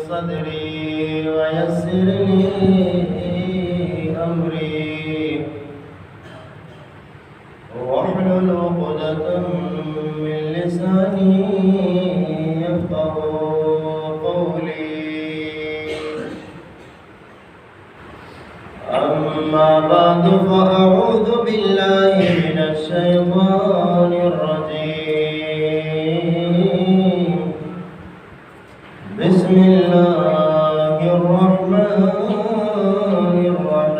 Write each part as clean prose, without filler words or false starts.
صدري ويسر لي أمري واحلل عقدة من لساني يفقهوا قولي. أما بعد فأعوذ بالله من الشيطان الرجيم. بسم الله الرحمن الرحيم.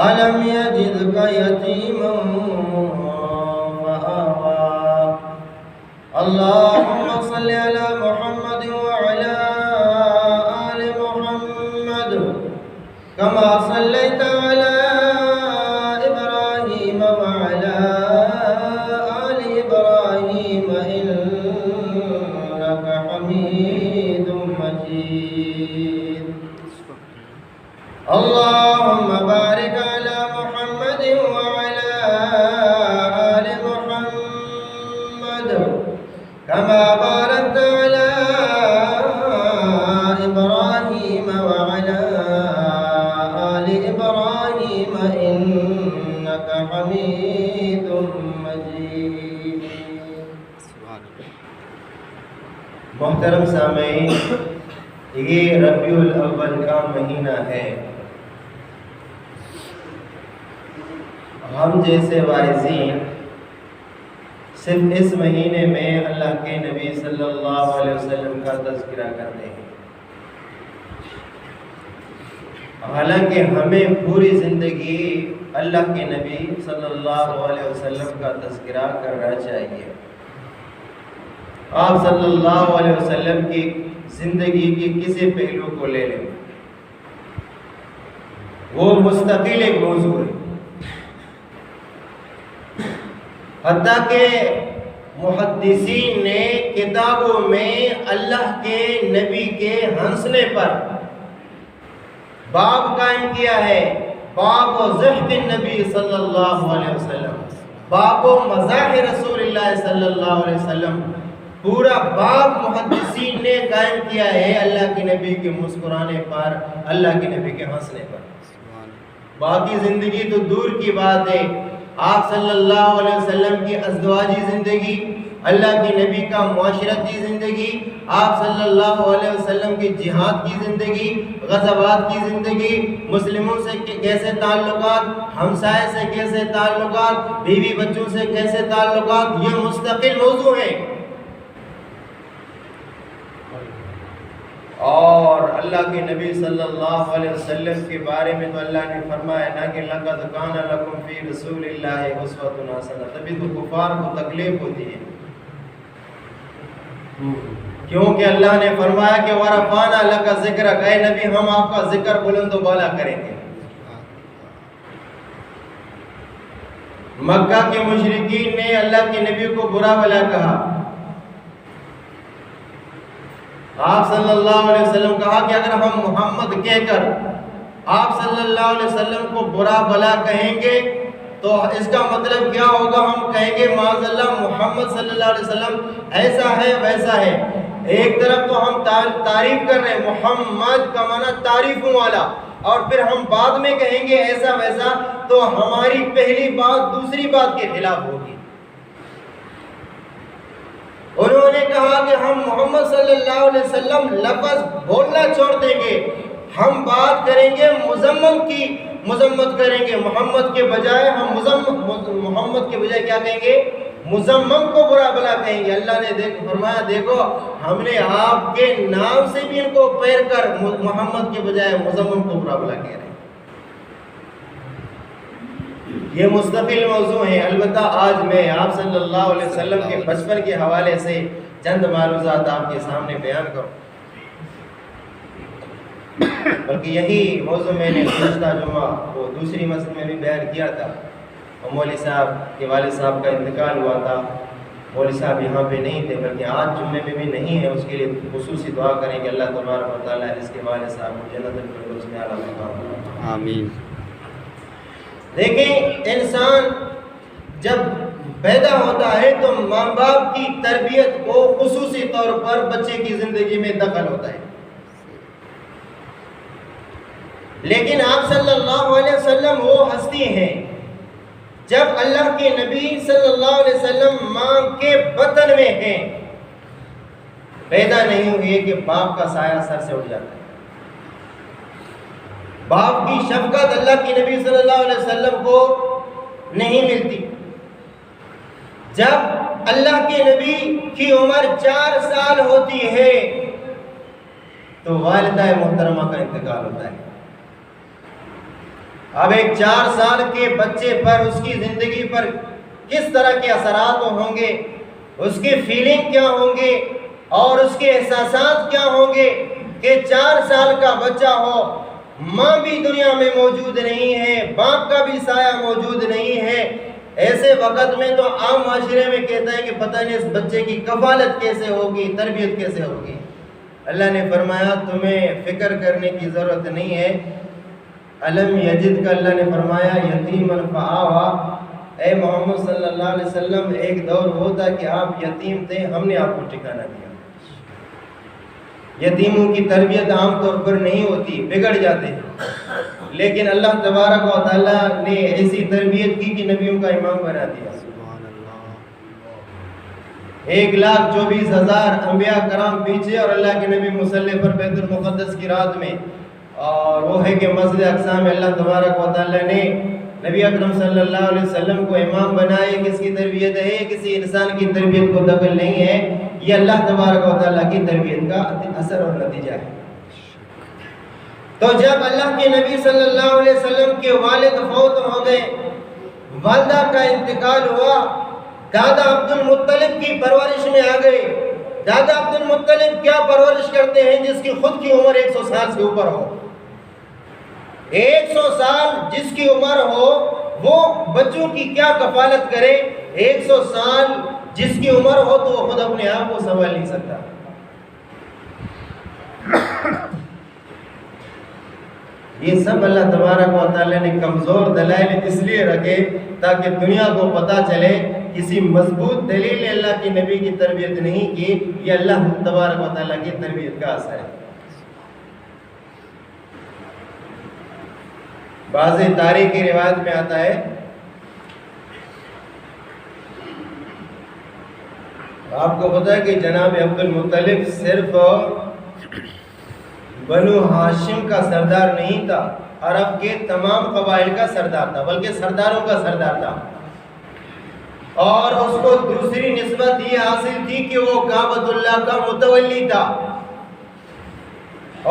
ألم يجدك يتيما فآوى. اللهم صل على محمد وعلى آل محمد كما صليت على إبراهيم وعلى آل إبراهيم إنك حميد مجيد. اللهم بارك على محمد وعلى آل محمد كما باركت على إبراهيم وعلى آل إبراهيم إنك حميد مجيد. محترم سامعین، یہ ربیع الاول کا مہینہ ہے. ہم جیسے واعظین صرف اس مہینے میں اللہ کے نبی صلی اللہ علیہ وسلم کا تذکرہ کرتے ہیں، حالانکہ ہمیں پوری زندگی اللہ کے نبی صلی اللہ علیہ وسلم کا تذکرہ کرنا چاہیے. آپ صلی اللہ علیہ وسلم کی زندگی کے کسی پہلو کو لے لیں، وہ مستقل ایک موضوع ہے. حتیٰ کہ محدثین نے کتابوں میں اللہ کے نبی کے ہنسنے پر باب قائم کیا ہے، باب و ضحک النبی صلی اللہ علیہ وسلم، باب و مزاح رسول اللہ صلی اللہ علیہ وسلم. پورا باب محدثین نے قائم کیا ہے اللہ کے نبی کے مسکرانے پر، اللہ کے نبی کے ہنسنے پر. باقی زندگی تو دور کی بات ہے. آپ صلی اللہ علیہ وسلم کی ازدواجی زندگی، اللہ کے نبی کا معاشرتی زندگی، آپ صلی اللہ علیہ وسلم کی جہاد کی زندگی، غزوات کی زندگی، مسلموں سے کیسے تعلقات، ہمسائے سے کیسے تعلقات، بیوی بچوں سے کیسے تعلقات، یہ مستقل موضوع ہے. اور اللہ کے نبی صلی اللہ علیہ وسلم کے بارے میں تو اللہ نے فرمایا نا کہ لَقَدْ كَانَ لَكُمْ فِي رَسُولِ اللَّهِ أُسْوَةٌ حَسَنَةٌ. تبھی تو کفار کو تکلیف ہوتی ہے، کیونکہ اللہ نے فرمایا کہ وَرَفَعْنَا لَكَ ذِكْرَكَ، اے نبی ہم آپ کا ذکر بلند و بالا کریں گے. مکہ کے مشرکین نے اللہ کے نبی کو برا بھلا کہا. آپ صلی اللہ علیہ وسلم کہا کہ اگر ہم محمد کہہ کر آپ صلی اللہ علیہ وسلم کو برا بھلا کہیں گے تو اس کا مطلب کیا ہوگا؟ ہم کہیں گے معاذ اللہ محمد صلی اللہ علیہ وسلم ایسا ہے ویسا ہے. ایک طرف تو ہم تعریف کر رہے ہیں، محمد کا معنی تعریفوں والا، اور پھر ہم بعد میں کہیں گے ایسا ویسا، تو ہماری پہلی بات دوسری بات کے خلاف ہوگی. انہوں نے کہا کہ ہم محمد صلی اللہ علیہ وسلم لفظ بولنا چھوڑ دیں گے، ہم بات کریں گے مذمم کی، مذمت کریں گے. محمد کے بجائے ہم محمد کے بجائے کیا کہیں گے؟ مذمم کو برا بلا کہیں گے. اللہ نے فرمایا دیکھو ہم نے آپ کے نام سے بھی ان کو پیر کر محمد کے بجائے مذمم کو برا بلا کہہ رہے ہیں. یہ مستقل موضوع ہے. البتہ آج میں آپ صلی اللہ علیہ وسلم کے بچپن کے حوالے سے چند معلومات آپ کے سامنے بیان کروں. بلکہ یہی موضوع میں نے گزشتہ جمعہ وہ دوسری مسجد میں بھی بیان کیا تھا. مولوی صاحب کے والد صاحب کا انتقال ہوا تھا. مولوی صاحب یہاں پہ نہیں تھے، بلکہ آج جمعے میں بھی نہیں ہے. اس کے لیے خصوصی دعا کریں کہ اللہ تبارک و تعالیٰ اس کے والد صاحب کو جنت الفردوس میں اعلیٰ مقام دے. آمین. دیکھیں انسان جب پیدا ہوتا ہے تو ماں باپ کی تربیت کو خصوصی طور پر بچے کی زندگی میں دخل ہوتا ہے. لیکن آپ صلی اللہ علیہ وسلم وہ ہستی ہیں جب اللہ کے نبی صلی اللہ علیہ وسلم ماں کے بطن میں ہیں، پیدا نہیں ہوئے کہ باپ کا سایہ سر سے اٹھ جاتا ہے. باپ کی شفقت اللہ کے نبی صلی اللہ علیہ وسلم کو نہیں ملتی. جب اللہ کے نبی کی عمر 4 سال ہوتی ہے تو والدہ محترمہ کا انتقال ہوتا ہے. اب ایک 4 سال کے بچے پر، اس کی زندگی پر کس طرح کے اثرات ہوں گے، اس کی فیلنگ کیا ہوں گے اور اس کے احساسات کیا ہوں گے کہ 4 سال کا بچہ ہو، ماں بھی دنیا میں موجود نہیں ہے، باپ کا بھی سایہ موجود نہیں ہے. ایسے وقت میں تو عام معاشرے میں کہتا ہے کہ پتہ نہیں اس بچے کی کفالت کیسے ہوگی، تربیت کیسے ہوگی. اللہ نے فرمایا تمہیں فکر کرنے کی ضرورت نہیں ہے. علم یجد کا اللہ نے فرمایا یتیما فآویٰ. اے محمد صلی اللہ علیہ وسلم، ایک دور وہ تھا کہ آپ یتیم تھے، ہم نے آپ کو ٹھکانہ دیا. یتیموں کی تربیت عام طور پر نہیں ہوتی، بگڑ جاتے ہیں، لیکن اللہ تبارک و تعالیٰ نے ایسی تربیت کی کہ نبیوں کا امام بنا دیا. 1,24,000 انبیاء کرام پیچھے اور اللہ کے نبی مصلی پر بیت المقدس کی رات میں، اور وہ ہے کہ مسجد اقصی میں اللہ تبارک و تعالیٰ نے نبی اکرم صلی اللہ علیہ وسلم کو امام بنائے. کس کی تربیت ہے؟ کسی انسان کی تربیت کو دخل نہیں ہے، یہ اللہ تبارک و تعالیٰ کی تربیت کا اثر اور نتیجہ ہے. تو جب اللہ کے نبی صلی اللہ علیہ وسلم کے والد فوت ہو گئے، والدہ کا انتقال ہوا، دادا عبد المطلب کی پرورش میں آ گئے. دادا عبد المطلب کیا پرورش کرتے ہیں جس کی خود کی عمر 100 سال سے اوپر ہو. 100 سال جس کی عمر ہو وہ بچوں کی کیا کفالت کرے. 100 سال جس کی عمر ہو تو وہ خود اپنے آپ کو سنبھال نہیں سکتا. یہ سب اللہ تبارک و تعالیٰ نے کمزور دلائل اس لیے رکھے تاکہ دنیا کو پتہ چلے کسی مضبوط دلیل نے اللہ کے نبی کی تربیت نہیں کی، یہ اللہ تبارک و تعالیٰ کی تربیت کا اثر ہے. بعض تاریخی روایت میں آتا ہے، آپ کو پتا ہے کہ جناب عبد المطلب صرف بنو ہاشم کا سردار نہیں تھا، عرب کے تمام قبائل کا سردار تھا، بلکہ سرداروں کا سردار تھا. اور اس کو دوسری نسبت یہ حاصل تھی کہ وہ کعبۃ اللہ کا متولی تھا،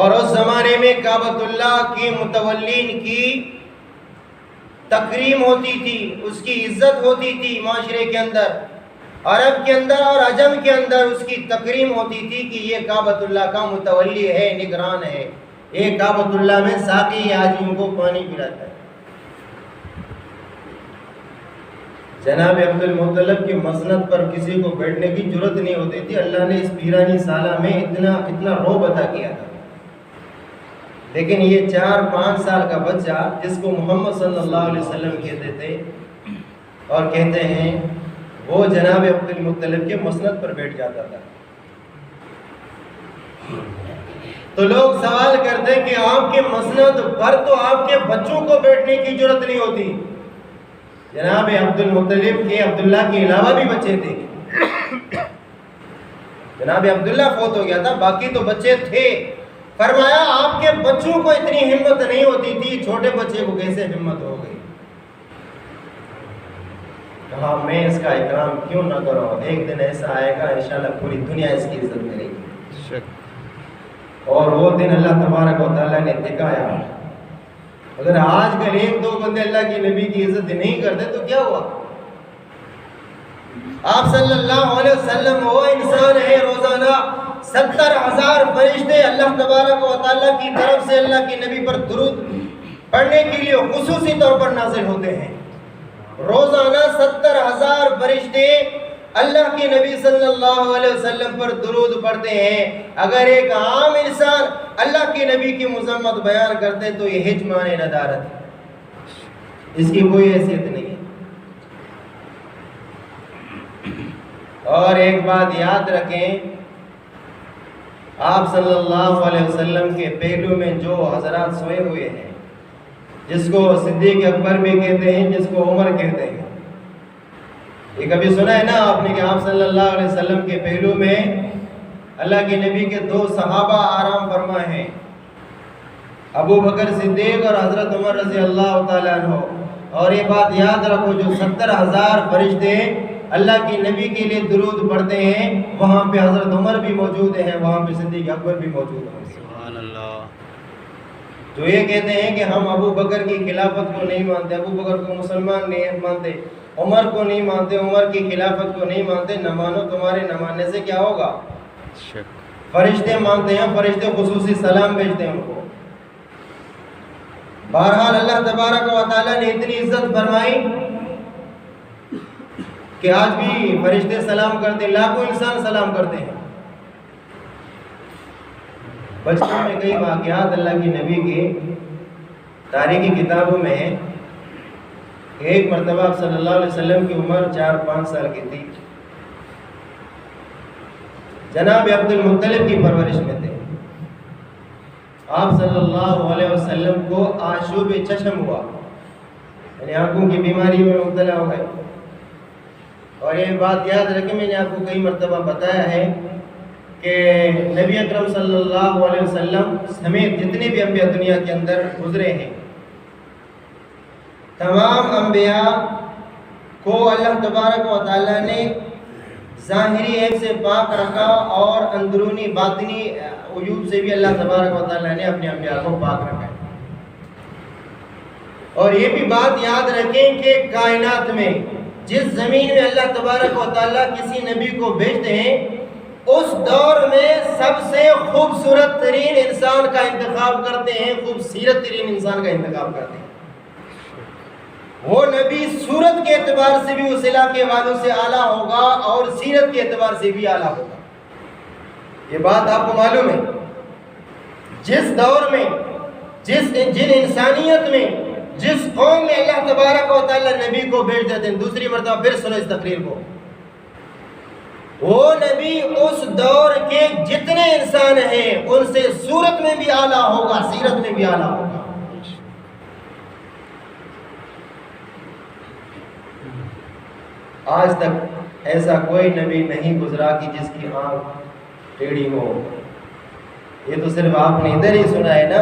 اور اس زمانے میں کعبۃ اللہ کے متولین کی تکریم ہوتی تھی، اس کی عزت ہوتی تھی. معاشرے کے اندر، عرب کے اندر اور عجم کے اندر اس کی تکریم ہوتی تھی کہ یہ کعبۃ اللہ کا متولی ہے، نگران ہے، یہ کعبۃ اللہ میں ساقی حاجیوں کو پانی پلاتا ہے. جناب عبد المطلب کی مسند پر کسی کو بیٹھنے کی جرت نہیں ہوتی تھی. اللہ نے اس پیرانی سالہ میں اتنا رعب عطا کیا تھا. لیکن یہ 4-5 سال کا بچہ جس کو محمد صلی اللہ علیہ وسلم کہتے تھے اور کہتے ہیں، وہ جناب عبد المطلب کے مسند پر بیٹھ جاتا تھا. تو لوگ سوال کرتے کہ آپ کے مسند پر تو آپ کے بچوں کو بیٹھنے کی جرت نہیں ہوتی. جناب عبد المطلب کے عبداللہ کے علاوہ بھی بچے تھے. جناب عبداللہ فوت ہو گیا تھا، باقی تو بچے تھے. فرمایا آپ کے بچوں کو اتنی ہمت نہیں ہوتی تھی، چھوٹے بچے کو کیسے ہمت ہو گئی. کہا میں اس کا اکرام کیوں نہ کروں، ایک دن ایسا آئے گا انشاءاللہ پوری دنیا اس کی عزت کرے گی. اور وہ دن اللہ تبارک و تعالیٰ نے دکھایا. اگر آج کل 1-2 بندے اللہ کی نبی کی عزت نہیں کرتے تو کیا ہوا. آپ صلی اللہ علیہ وسلم وہ انسان ہے، روزانہ 70,000 فرشتے اللہ تبارک و تعالیٰ کی طرف سے اللہ کے نبی پر درود پڑھنے کے لیے خصوصی طور پر نازل ہوتے ہیں. روزانہ 70,000 فرشتے اللہ کے نبی صلی اللہ علیہ وسلم پر درود پڑھتے ہیں. اگر ایک عام انسان اللہ کے نبی کی مذمت بیان کرتے تو یہ ہجمان ندارت ہے، اس کی کوئی حیثیت نہیں ہے. اور ایک بات یاد رکھیں، آپ صلی اللہ علیہ وسلم کے پہلو میں جو حضرات سوئے ہوئے ہیں، جس کو صدیق اکبر بھی کہتے ہیں، جس کو عمر کہتے ہیں، یہ کبھی سنا ہے نا آپ نے کہ آپ صلی اللہ علیہ وسلم کے پہلو میں اللہ کے نبی کے 2 صحابہ آرام فرما ہیں، ابو بکر صدیق اور حضرت عمر رضی اللہ تعالیٰ عنہ۔ اور یہ بات یاد رکھو، جو 70,000 فرشتے اللہ کے نبی کے لیے درود پڑھتے ہیں، وہاں پہ حضرت عمر بھی موجود ہیں، وہاں پہ صدیق اکبر بھی موجود ہیں۔ سبحان اللہ۔ جو یہ کہتے ہیں کہ ہم ابو بکر کی خلافت کو نہیں مانتے، ابو بکر کو مسلمان نہیں مانتے، عمر کو نہیں مانتے، عمر کی خلافت کو نہیں مانتے، نہ مانو، تمہارے نہ ماننے سے کیا ہوگا؟ فرشتے مانتے ہیں، فرشتے خصوصی سلام بھیجتے ہیں ان کو۔ بہرحال اللہ تبارک و تعالیٰ نے اتنی عزت فرمائی کہ آج بھی فرشتے سلام کرتے ہیں، لاکھوں انسان سلام کرتے ہیں۔ بچپن میں کئی واقعات اللہ کے نبی کے تاریخی کتابوں میں ہیں کہ ایک مرتبہ آپ صلی اللہ علیہ وسلم کی عمر 4-5 سال کی تھی، جناب عبد المطلب کی پرورش میں تھے۔ آپ صلی اللہ علیہ وسلم کو آشوب چشم ہوا، یعنی آنکھوں کی بیماری میں مبتلا ہو گئے۔ اور یہ بات یاد رکھیں، میں نے آپ کو کئی مرتبہ بتایا ہے کہ نبی اکرم صلی اللہ علیہ وسلم سمیت جتنے بھی انبیاء دنیا کے اندر گزرے ہیں، تمام انبیاء کو اللہ تبارک و تعالیٰ نے ظاہری عیب سے پاک رکھا اور اندرونی باطنی عیوب سے بھی اللہ تبارک و تعالیٰ نے اپنے انبیاء کو پاک رکھا ہے۔ اور یہ بھی بات یاد رکھیں کہ کائنات میں جس زمین میں اللہ تبارک و تعالیٰ کسی نبی کو بھیجتے ہیں، اس دور میں سب سے خوبصورت ترین انسان کا انتخاب کرتے ہیں، خوبصورت ترین انسان کا انتخاب کرتے ہیں۔ وہ نبی صورت کے اعتبار سے بھی اس علاقے والوں سے اعلیٰ ہوگا اور سیرت کے اعتبار سے بھی اعلیٰ ہوگا۔ یہ بات آپ کو معلوم ہے، جس دور میں جن انسانیت میں جس قوم میں اللہ تبارک و تعالیٰ نبی کو بھیج دیتے ہیں، دوسری مرتبہ پھر سنو اس تقریر کو، وہ نبی اس دور کے جتنے انسان ہیں ان سے صورت میں بھی اعلیٰ ہوگا، سیرت میں بھی اعلیٰ ہوگا۔ آج تک ایسا کوئی نبی نہیں گزرا کہ جس کی آنکھ ٹیڑھی ہو۔ یہ تو صرف آپ نے ادھر ہی سنا ہے نا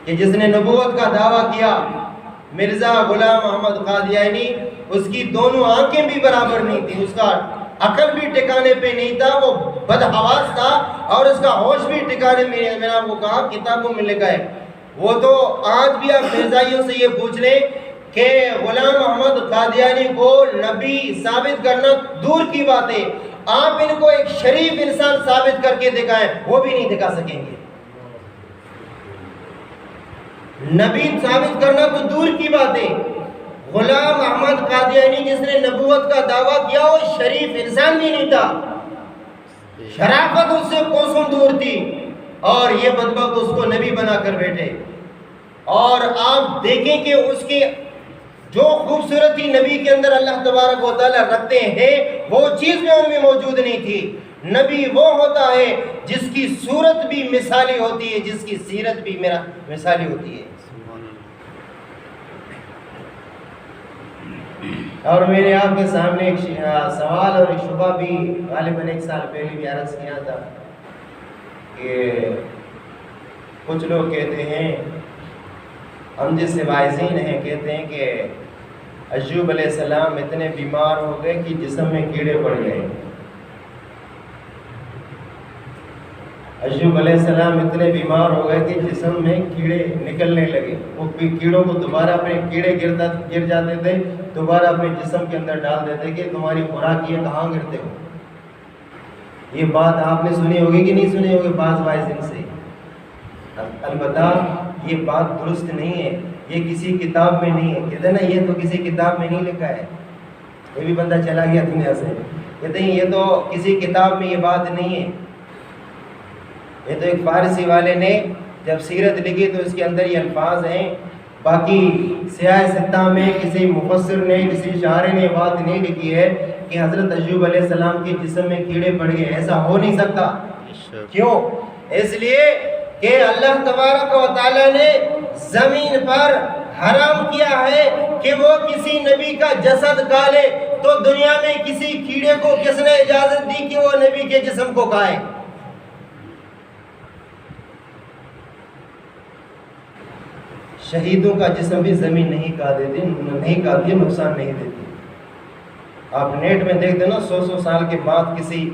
کہ جس نے نبوت کا دعویٰ کیا، مرزا غلام محمد قادیانی، اس کی دونوں آنکھیں بھی برابر نہیں تھی، اس کا عقل بھی ٹھکانے پہ نہیں تھا، وہ بدحواس تھا اور اس کا ہوش بھی ٹھکانے میں نہیں۔ میں نے آپ کو کہا کتابوں میں لکھا ہے، وہ تو آج بھی آپ مرزائیوں سے یہ پوچھ لیں کہ غلام محمد قادیانی کو نبی ثابت کرنا دور کی بات ہے، آپ ان کو ایک شریف انسان ثابت کر کے دکھائیں، وہ بھی نہیں دکھا سکیں گے۔ نبی ثابت کرنا تو دور کی بات ہے، غلام احمد قادیانی جس نے نبوت کا دعویٰ کیا وہ شریف انسان بھی نہیں تھا، شرافت اس سے کوسوں دور تھی، اور یہ بدبخت اس کو نبی بنا کر بیٹھے۔ اور آپ دیکھیں کہ اس کی جو خوبصورتی نبی کے اندر اللہ تبارک و تعالیٰ رکھتے ہیں، وہ چیز میں ان میں موجود نہیں تھی۔ نبی وہ ہوتا ہے جس کی صورت بھی مثالی ہوتی ہے، جس کی سیرت بھی مثالی ہوتی ہے۔ اور میں نے آپ کے سامنے ایک سوال اور ایک شبہ بھی غالباً 1 سال پہلے بھی عرض کیا تھا کہ کچھ لوگ کہتے ہیں، ہم جس سے واعظین ہیں، کہتے ہیں کہ ایوب علیہ السلام اتنے بیمار ہو گئے کہ جسم میں کیڑے پڑ گئے۔ ایوب علیہ السلام اتنے بیمار ہو گئے کہ جسم میں کیڑے نکلنے لگے، وہ کیڑوں کو دوبارہ اپنے کیڑے گر جاتے تھے، دوبارہ اپنے جسم کے اندر ڈال دیتے کہ تمہاری خوراک یہ کہاں گرتے ہو۔ یہ بات آپ نے سنی ہوگی کہ نہیں سنی ہوگی بعض واعظین سے؟ البتہ یہ بات درست نہیں ہے، یہ کسی کتاب میں نہیں ہے۔ کہتے ہیں نا یہ تو کسی کتاب میں نہیں لکھا ہے، یہ بھی بندہ چلا گیا دنیا سے، کہتے ہیں یہ تو کسی کتاب میں یہ بات نہیں ہے، یہ تو ایک فارسی والے نے جب سیرت لکھی تو اس کے اندر یہ الفاظ ہیں، باقی سیاہ ستہ میں کسی مفسر نے کسی شاعر نے بات نہیں لکھی ہے کہ حضرت ایوب علیہ السلام کے جسم میں کیڑے پڑ گئے، ایسا ہو نہیں سکتا۔ کیوں؟ اس لیے کہ اللہ تبارک و تعالیٰ نے زمین پر حرام کیا ہے کہ وہ کسی نبی کا جسد کھا لے، تو دنیا میں کسی کیڑے کو کس نے اجازت دی کہ وہ نبی کے جسم کو کھائے؟ شہیدوں کا جسم بھی زمین نہیں کھاتی، نقصان نہیں دیتی۔ آپ نیٹ میں دیکھ دینا، 100 سال کے بعد کسی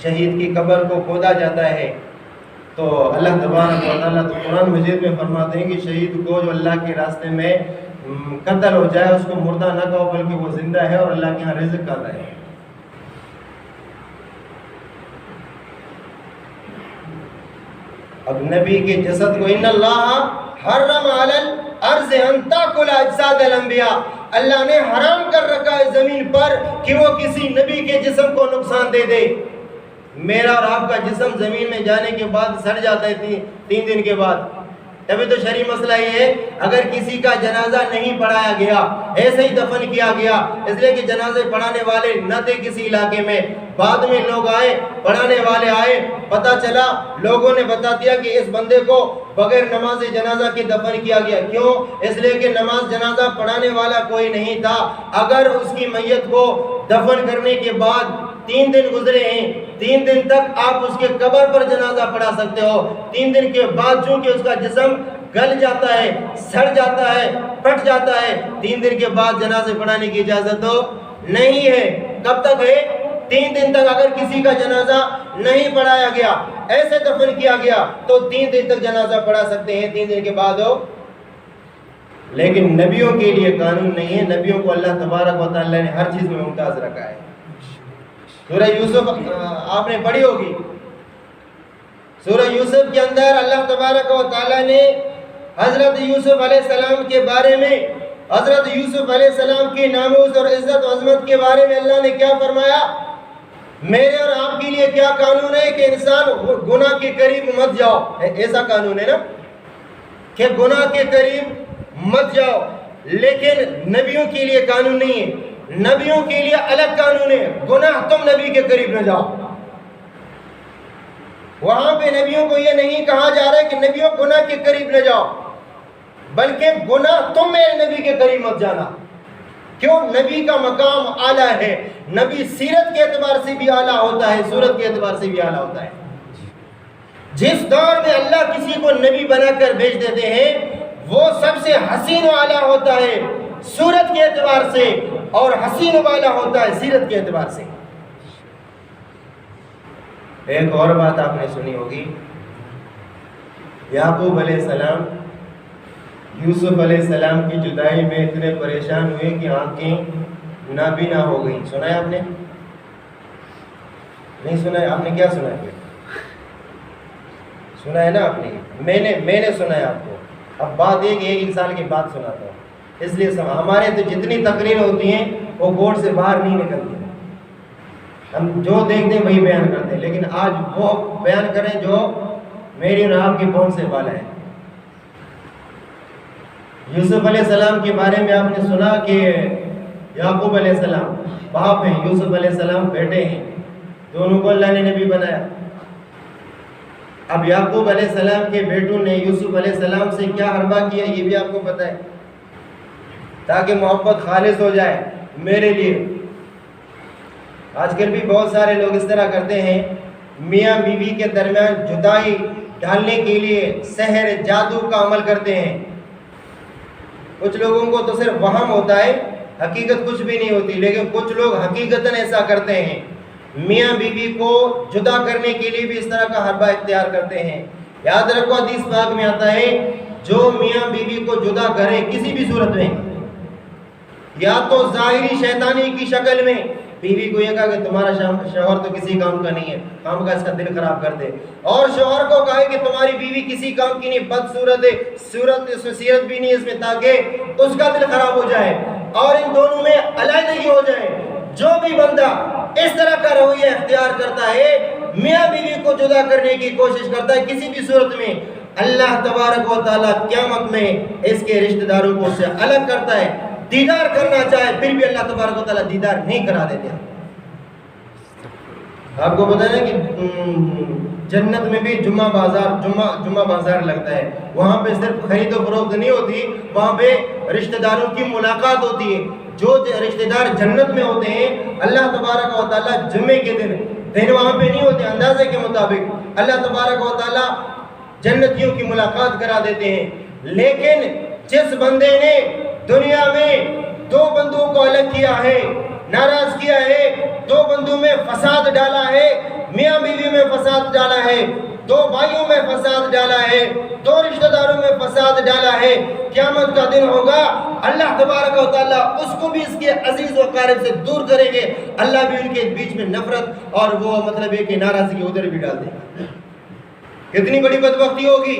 شہید کی قبر کو کھودا جاتا ہے تو اللہ تبارک و تعالیٰ تو قرآن مجید میں فرماتے ہیں کہ شہید کو جو اللہ کے راستے میں قتل ہو جائے اس کو مردہ نہ کہو بلکہ وہ زندہ ہے اور اللہ کے یہاں رزق کھاتا ہے۔ اب نبی کے جسد کو ان اللہ حرم علی الارض ان تاکل اجساد الانبیاء، اللہ نے حرام کر رکھا ہے زمین پر کہ وہ کسی نبی کے جسم کو نقصان دے دے۔ میرا اور آپ کا جسم زمین میں جانے کے بعد سڑ جاتا ہے 3 دن کے بعد، تبھی تو شرعی مسئلہ یہ ہے اگر کسی کا جنازہ نہیں پڑھایا گیا، ایسے ہی دفن کیا گیا، اس لیے کہ جنازے پڑھانے والے نہ تھے کسی علاقے میں، بعد میں لوگ آئے، پڑھانے والے آئے، پتہ چلا، لوگوں نے بتا دیا کہ اس بندے کو بغیر نماز جنازہ کے دفن کیا گیا۔ کیوں؟ اس لیے کہ نماز جنازہ پڑھانے والا کوئی نہیں تھا۔ اگر اس کی میت کو دفن کرنے کے بعد 3 دن گزرے ہیں، 3 دن تک آپ اس کے قبر پر جنازہ پڑھا سکتے ہو، 3 دن کے بعد چونکہ اس کا جسم گل جاتا ہے، سڑ جاتا ہے، پھٹ جاتا ہے، 3 دن کے بعد جنازے پڑھانے کی اجازت تو نہیں ہے۔ کب تک ہے؟ 3 دن تک اگر کسی کا جنازہ نہیں پڑھایا گیا، ایسے دفن کیا گیا تو 3 دن تک جنازہ پڑھا سکتے ہیں، 3 دن کے بعد ہو۔ لیکن نبیوں کے لیے قانون نہیں ہے، نبیوں کو اللہ تبارک و تعالیٰ نے ہر چیز میں ممتاز رکھا ہے۔ سورہ یوسف آپ نے پڑھی ہوگی، سورہ یوسف کے اندر اللہ تبارک و تعالیٰ نے حضرت یوسف علیہ السلام کے بارے میں، حضرت یوسف علیہ السلام کی ناموس اور عزت و عظمت کے بارے میں اللہ نے کیا فرمایا؟ میرے اور آپ کے لیے کیا قانون ہے کہ انسان گناہ کے قریب مت جاؤ، ایسا قانون ہے نا کہ گناہ کے قریب مت جاؤ، لیکن نبیوں کے لیے قانون نہیں ہے، نبیوں کے لیے الگ قانون ہے، گناہ تم نبی کے قریب نہ جاؤ۔ وہاں پہ نبیوں کو یہ نہیں کہا جا رہا ہے کہ نبیوں گناہ کے قریب نہ جاؤ، بلکہ گناہ تم میرے نبی کے قریب مت جانا۔ کیوں؟ نبی کا مقام اعلیٰ ہے، نبی سیرت کے اعتبار سے بھی اعلیٰ ہوتا ہے، صورت کے اعتبار سے بھی اعلیٰ ہوتا ہے۔ جس دور میں اللہ کسی کو نبی بنا کر بھیج دیتے ہیں وہ سب سے حسین و اعلیٰ ہوتا ہے صورت کے اعتبار سے، اور حسین و اعلیٰ ہوتا ہے سیرت کے اعتبار سے۔ ایک اور بات آپ نے سنی ہوگی، یعقوب علیہ السلام یوسف علیہ السلام کی جدائی میں اتنے پریشان ہوئے کہ آنکھیں نابینا ہو گئیں۔ سنا ہے آپ نے؟ نہیں سنا ہے؟ آپ نے کیا سنا ہے؟ سنا ہے نا آپ نے؟ میں نے سنا ہے آپ کو۔ اب بات ایک سال کی بات سناتا ہوں، اس لیے ہمارے تو جتنی تقریر ہوتی ہیں وہ بورڈ سے باہر نہیں نکلتی، ہم جو دیکھتے ہیں وہی بیان کرتے ہیں، لیکن آج وہ بیان کریں جو میری اور آپ کے کون سے والا ہے۔ یوسف علیہ السلام کے بارے میں آپ نے سنا کہ یعقوب علیہ السلام باپ ہیں، یوسف علیہ السلام بیٹے ہیں، دونوں کو اللہ نے نبی بنایا۔ اب یعقوب علیہ السلام کے بیٹوں نے یوسف علیہ السلام سے کیا حربہ کیا یہ بھی آپ کو پتہ ہے، تاکہ محبت خالص ہو جائے میرے لیے۔ آج کل بھی بہت سارے لوگ اس طرح کرتے ہیں، میاں بیوی کے درمیان جدائی ڈالنے کے لیے سحر جادو کا عمل کرتے ہیں۔ کچھ لوگوں کو تو صرف وہم ہوتا ہے، حقیقت کچھ بھی نہیں ہوتی، لیکن کچھ لوگ حقیقتاً ایسا کرتے ہیں، میاں بیوی کو جدا کرنے کے لیے بھی اس طرح کا حربہ اختیار کرتے ہیں۔ یاد رکھو حدیث پاک میں آتا ہے جو میاں بیوی کو جدا کرے کسی بھی صورت میں، یا تو ظاہری شیطانی کی شکل میں، بیوی کو یہ کہا کہ تمہارا شوہر تو کسی کام کا نہیں ہے، کام کا اس کا دل خراب کر دے، اور شوہر کو کہے کہ تمہاری بیوی کسی کام کی نہیں، بدصورت ہے، صورت اس میں سیرت بھی نہیں اس میں، تاکہ اس کا دل خراب ہو جائے اور ان دونوں میں علیحدگی ہو جائے۔ جو بھی بندہ اس طرح کا رویہ اختیار کرتا ہے، میاں بیوی کو جدا کرنے کی کوشش کرتا ہے کسی بھی صورت میں، اللہ تبارک و تعالیٰ قیامت میں اس کے رشتہ داروں کو سے الگ کرتا ہے۔ دیدار کرنا چاہے پھر بھی اللہ تبارک و تعالیٰ دیدار نہیں کرا دیتے ہیں۔ آپ کو پتہ ہے کہ جنت میں بھی جمعہ بازار لگتا ہے، وہاں پہ صرف خرید و فروخت نہیں ہوتی، وہاں پہ رشتہ داروں کی ملاقات ہوتی ہے۔ جو رشتہ دار جنت میں ہوتے ہیں اللہ تبارک و تعالیٰ جمعے کے دن وہاں پہ نہیں ہوتے، اندازے کے مطابق اللہ تبارک و تعالیٰ جنتیوں کی ملاقات کرا دیتے ہیں۔ لیکن جس بندے نے دنیا میں دو بندوں کو الگ کیا ہے، ناراض کیا ہے، دو بندوں میں فساد ڈالا ہے، میاں بیوی میں فساد ڈالا ہے، دو بھائیوں میں فساد ڈالا ہے، دو رشتہ داروں میں فساد ڈالا ہے، قیامت کا دن ہوگا اللہ تبارک و تعالیٰ اس کو بھی اس کے عزیز و اقارب سے دور کریں گے، اللہ بھی ان کے بیچ میں نفرت اور وہ مطلب ہے کہ ناراضگی ادھر بھی ڈال دیں گے۔ کتنی بڑی بدبختی ہوگی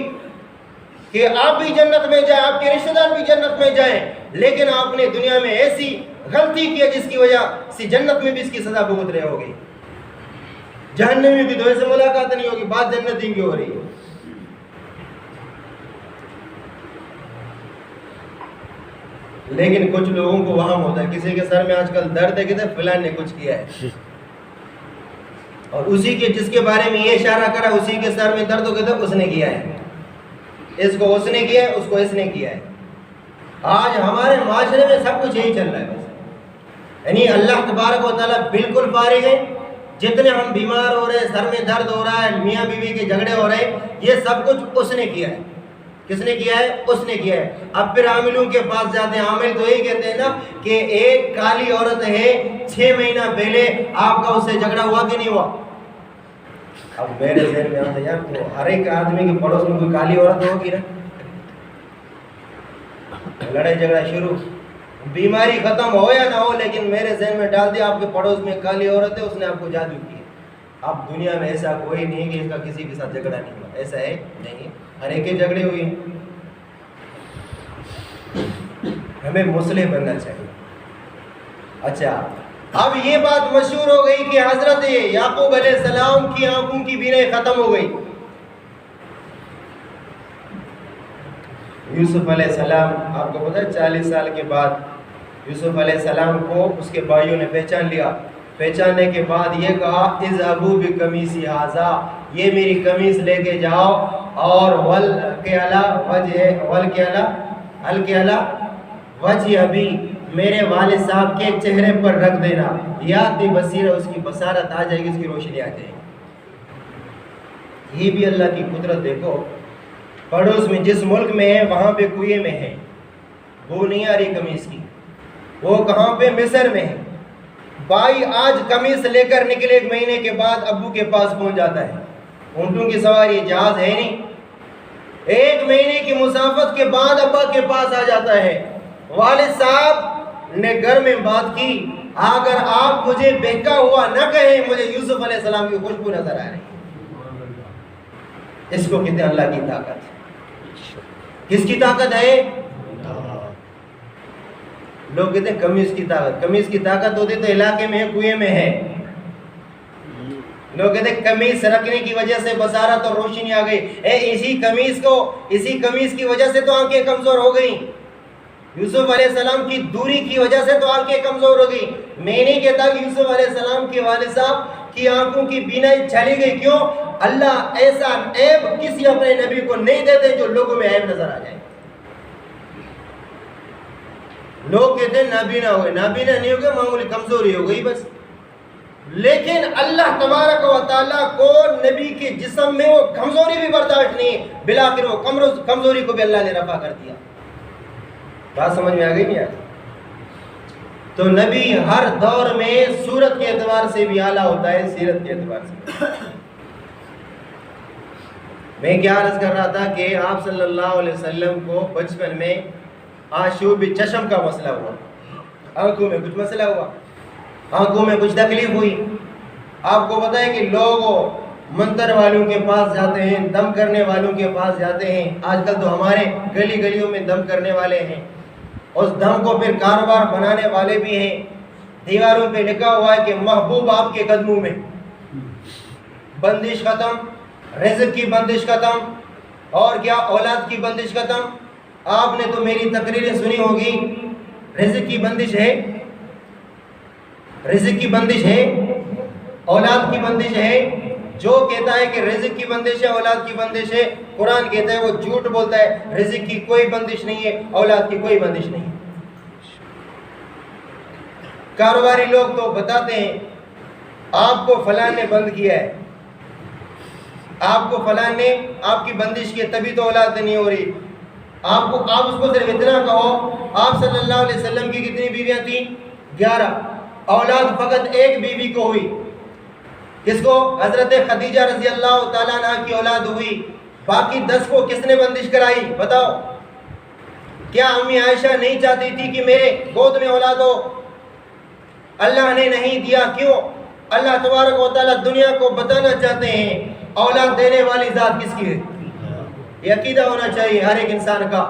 کہ آپ بھی جنت میں جائیں، آپ کے رشتہ دار بھی جنت میں جائیں، لیکن آپ نے دنیا میں ایسی غلطی کی ہے جس کی وجہ سے جنت میں بھی اس کی سزا بھگت رہے ہوگی، جہنم میں بھی دوئے سے ملاقات نہیں ہوگی، بات جنت ہی کی ہو رہی ہے۔ لیکن کچھ لوگوں کو وہم ہوتا ہے، کسی کے سر میں آج کل درد ہے کہ فلان نے کچھ کیا ہے، اور اسی کے جس کے بارے میں یہ اشارہ کرا اسی کے سر میں درد ہو گیا تھا، اس نے کیا ہے، اس کو اس نے کیا ہے، اس کو اس نے کیا ہے۔ آج ہمارے معاشرے میں سب کچھ یہی چل رہا ہے بس، یعنی اللہ تبارک و تعالیٰ بالکل فارغ ہے، جتنے ہم بیمار ہو رہے ہیں، سر میں درد ہو رہا ہے، میاں بیوی کے جھگڑے ہو رہے ہیں، یہ سب کچھ اس نے کیا ہے۔ کس نے کیا ہے؟ اس نے کیا ہے۔ اب پھر عاملوں کے پاس جاتے ہیں، عامل تو یہی کہتے ہیں نا کہ ایک کالی عورت ہے، 6 مہینہ پہلے آپ کا اس سے جھگڑا ہوا کہ نہیں ہوا؟ اب میرے ذہن میں آتا ہے یار تو ہر ایک آدمی کے پڑوس میں کوئی کالی عورت ہوگی نا، لڑائی جھگڑا شروع، بیماری ختم ہو یا نہ ہو، لیکن میرے ذہن میں ڈال دیا آپ کے پڑوس میں کالی عورت ہے، اس نے آپ کو جادو کیا۔ اب دنیا میں ایسا کوئی نہیں کہ اس کا کسی کے ساتھ جھگڑا نہیں ہوا، ایسا ہے نہیں، ہر ایک کے جھگڑے ہوئے۔ ہمیں مصلح بننا چاہیے۔ اچھا اب یہ بات مشہور ہو گئی کہ حضرت یعقوب علیہ السلام کی آنکھوں کی بینائی ختم ہو گئی۔ یوسف علیہ السلام آپ کو پتہ ہے 40 سال کے بعد یوسف علیہ السلام کو اس کے بھائیوں نے پہچان لیا، پہچاننے کے بعد یہ کہا اذهبوا بقمیصی ھذا، یہ میری قمیص لے کے جاؤ اور وجہ ابھی میرے والد صاحب کے چہرے پر رکھ دینا، یاتی بصیرہ، اس کی بصارت آ جائے گی، اس کی روشنی آ جائے گی۔ یہ بھی اللہ کی قدرت دیکھو، پڑوس میں جس ملک میں ہے وہاں پہ کوئے میں ہے، وہ نہیں آ رہی قمیص کی، وہ کہاں پہ؟ مصر میں ہے۔ بھائی آج قمیص لے کر نکلے، 1 مہینے کے بعد ابو کے پاس پہنچ جاتا ہے، اونٹوں کی سواری، جہاز ہے نہیں، 1 مہینے کی مسافت کے بعد ابا کے پاس آ جاتا ہے۔ والد صاحب نے گھر میں بات کی، اگر آپ مجھے بہکا ہوا نہ کہیں، مجھے یوسف علیہ السلام کی خوشبو نظر آ رہی ہے۔ اس کو کہتے ہیں اللہ کی طاقت۔ کس کی طاقت ہے؟ لوگ کہتے ہیں قمیص کی طاقت، قمیص کی طاقت ہوتی تو علاقے میں ہے، کنویں میں ہے۔ لوگ کہتے ہیں قمیص رکھنے کی وجہ سے بصارت اور روشنی آ گئی، اسی قمیص کی وجہ سے تو آنکھیں کمزور ہو گئی، یوسف علیہ السلام کی دوری کی وجہ سے تو آنکھیں کمزور ہو گئی۔ میں نہیں کہتا کہ یوسف علیہ السلام کے والد صاحب کی آنکھوں کی بینائی چلی گئی، کیوں؟ اللہ ایسا عیب کسی اپنے نبی کو نہیں دیتے جو لوگوں میں عیب نظر آ جائے۔ لوگ کہتے ہیں نابینا ہو گئے، نابینا نہیں ہو گئے، معمولی کمزوری ہو گئی بس، لیکن اللہ تبارک و تعالیٰ کو نبی کے جسم میں وہ کمزوری بھی برداشت نہیں، بلاخر وہ کمزوری کو بھی اللہ نے رفع کر دیا۔ بات سمجھ میں آ گئی نہیں آئی؟ تو نبی ہر دور میں صورت کے اعتبار سے بھی اعلیٰ ہوتا ہے، سیرت کے اعتبار سے۔ میں کیا عرض کر رہا تھا کہ آپ صلی اللہ علیہ وسلم کو بچپن میں آشوب چشم کا مسئلہ ہوا، آنکھوں میں کچھ مسئلہ ہوا، آنکھوں میں کچھ تکلیف ہوئی۔ آپ کو پتہ ہے کہ لوگ منتر والوں کے پاس جاتے ہیں، دم کرنے والوں کے پاس جاتے ہیں، آج کل تو ہمارے گلی گلیوں میں دم کرنے والے ہیں، اس دم کو پھر کاروبار بنانے والے بھی ہیں۔ دیواروں پہ لکھا ہوا ہے کہ محبوب آپ کے قدموں میں، بندش ختم، رزق کی بندش ختم، اور کیا اولاد کی بندش ختم۔ آپ نے تو میری تقریریں سنی ہوگی، رزق کی بندش ہے، رزق کی بندش ہے، اولاد کی بندش ہے. جو کہتا ہے کہ رزق کی بندش ہے، اولاد کی بندش ہے، قرآن کہتا ہے وہ جھوٹ بولتا ہے. رزق کی کوئی بندش نہیں ہے، اولاد کی کوئی بندش نہیں ہے. کاروباری لوگ تو بتاتے ہیں آپ کو فلاں نے بند کیا ہے، آپ کو فلاں نے آپ کی بندش کی، تبھی تو اولاد نہیں ہو رہی. آپ اس کو صرف اتنا کہو آپ صلی اللہ علیہ وسلم کی کتنی بیویاں تھیں؟ 11. اولاد فقط ایک بیوی کو ہوئی. کس کو؟ حضرت خدیجہ رضی اللہ تعالیٰ عنہ کی اولاد ہوئی. باقی 10 کو کس نے بندش کرائی بتاؤ؟ کیا امی عائشہ نہیں چاہتی تھی کہ میرے گود میں اولاد ہو؟ اللہ نے نہیں دیا. کیوں؟ اللہ تبارک و تعالیٰ دنیا کو بتانا چاہتے ہیں اولاد دینے والی ذات کس کی ہے. یہ عقیدہ ہونا چاہیے ہر ایک انسان کا.